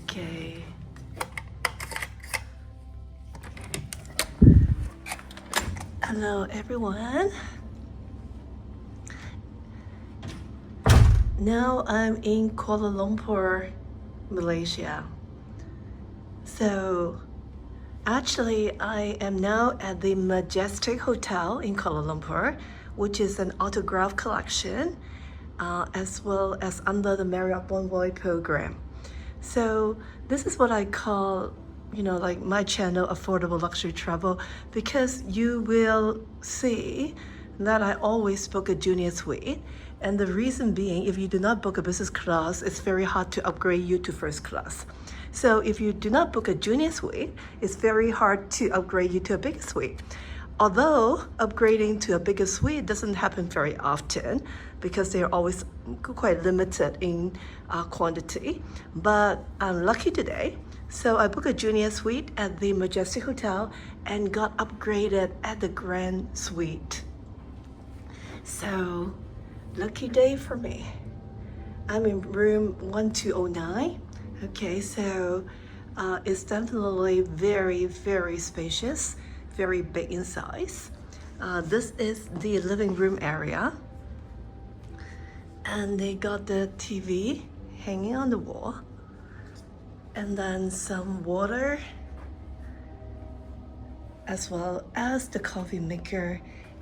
Okay. Hello everyone. Now I'm in Kuala Lumpur, Malaysia. So actually I am now at the Majestic Hotel in Kuala Lumpur, which is an autograph collection, as well as under the Marriott Bonvoy program. So this is what I call, like my channel, Affordable Luxury Travel, because you will see that I always book a junior suite. And the reason being, if you do not book a business class, it's very hard to upgrade you to first class. So if you do not book a junior suite, it's very hard to upgrade you to a bigger suite. Although upgrading to a bigger suite doesn't happen very often because they're always quite limited in quantity, but I'm lucky today. So I booked a junior suite at the Majestic Hotel and got upgraded at the Grand Suite. So lucky day for me. I'm in room 1209. Okay, so it's definitely very, very spacious, very big in size. This is the living room area. And they got the TV hanging on the wall. And then some water, as well as the coffee maker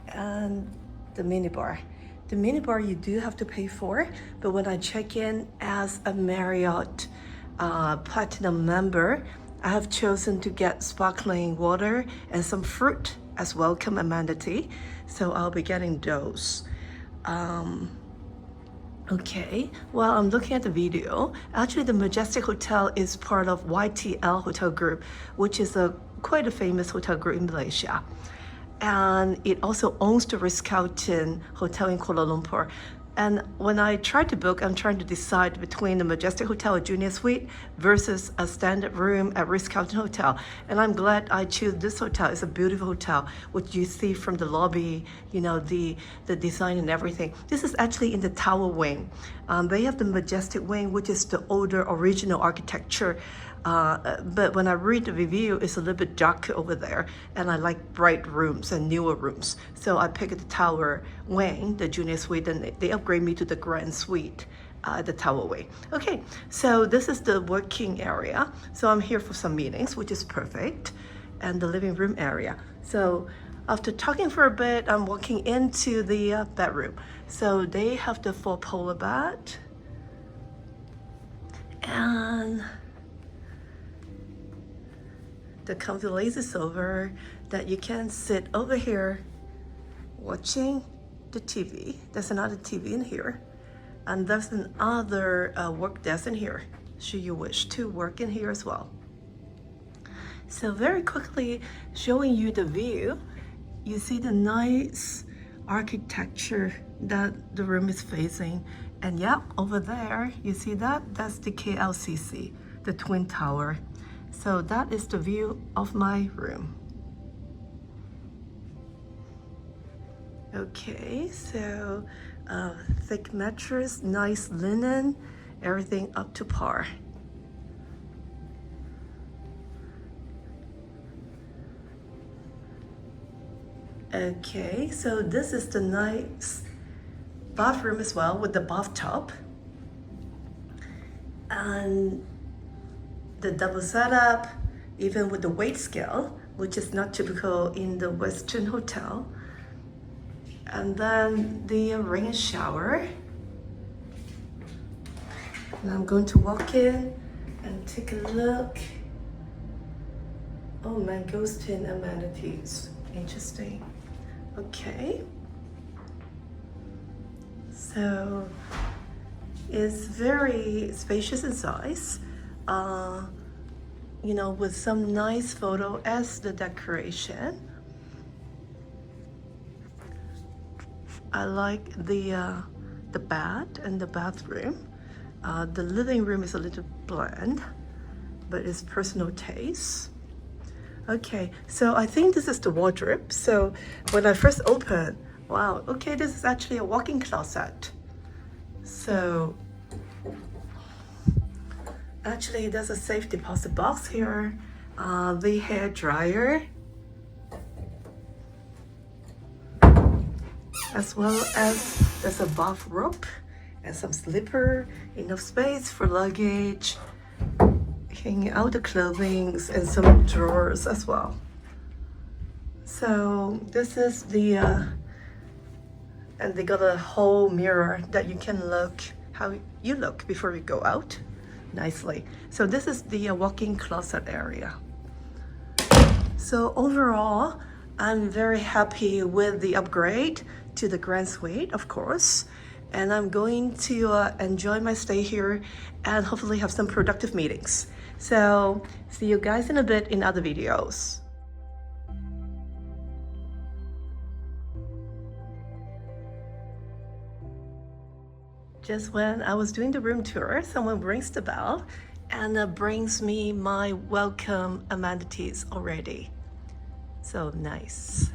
and the minibar. The minibar you do have to pay for, but when I check in as a Marriott Platinum member, I have chosen to get sparkling water and some fruit as welcome amenity. So I'll be getting those. Okay, while I'm looking at the video, actually the Majestic Hotel is part of YTL Hotel Group, which is quite a famous hotel group in Malaysia. And it also owns the Ritz-Carlton Hotel in Kuala Lumpur. And when I try to book, I'm trying to decide between the Majestic Hotel Junior Suite versus a standard room at Ritz-Carlton Hotel. And I'm glad I choose this hotel. It's a beautiful hotel, which you see from the lobby, the design and everything. This is actually in the tower wing. They have the Majestic wing, which is the older original architecture. But when I read the review, it's a little bit darker over there, and I like bright rooms and newer rooms. So I picked the tower wing, the junior suite, and they upgrade me to the grand suite, the tower wing. Okay, so this is the working area. So I'm here for some meetings, which is perfect, and the living room area. So after talking for a bit, I'm walking into the bedroom. So they have the 4 polar bed, and the comfy lazy sofa that you can sit over here watching the TV. There's another TV in here, and there's another work desk in here should you wish to work in here as well. So very quickly showing you the view, you see the nice architecture that the room is facing, and yeah, over there you see that's the KLCC, the Twin Tower. So that is the view of my room. Okay, so thick mattress, nice linen, everything up to par. Okay, so this is the nice bathroom as well with the bathtub. And the double setup, even with the weight scale, which is not typical in the Western hotel. And then the rain shower. And I'm going to walk in and take a look. Oh, mangosteen amenities. Interesting. Okay. So it's very spacious in size. With some nice photo as the decoration. I like the bed and the bathroom. The living room is a little bland, but it's personal taste. Okay, so I think this is the wardrobe. So when I first opened, wow, okay, this is actually a walk-in closet. So Actually, there's a safe deposit box here, the hair dryer, as well as there's a bathrobe and some slipper, enough space for luggage, hanging out the clothing, and some drawers as well. So this is the, and they got a whole mirror that you can look how you look before you go out nicely. So this is the walk-in closet area. So overall, I'm very happy with the upgrade to the Grand Suite, of course. And I'm going to enjoy my stay here and hopefully have some productive meetings. So see you guys in a bit in other videos. Just when I was doing the room tour, someone rings the bell and brings me my welcome amenities already. So nice.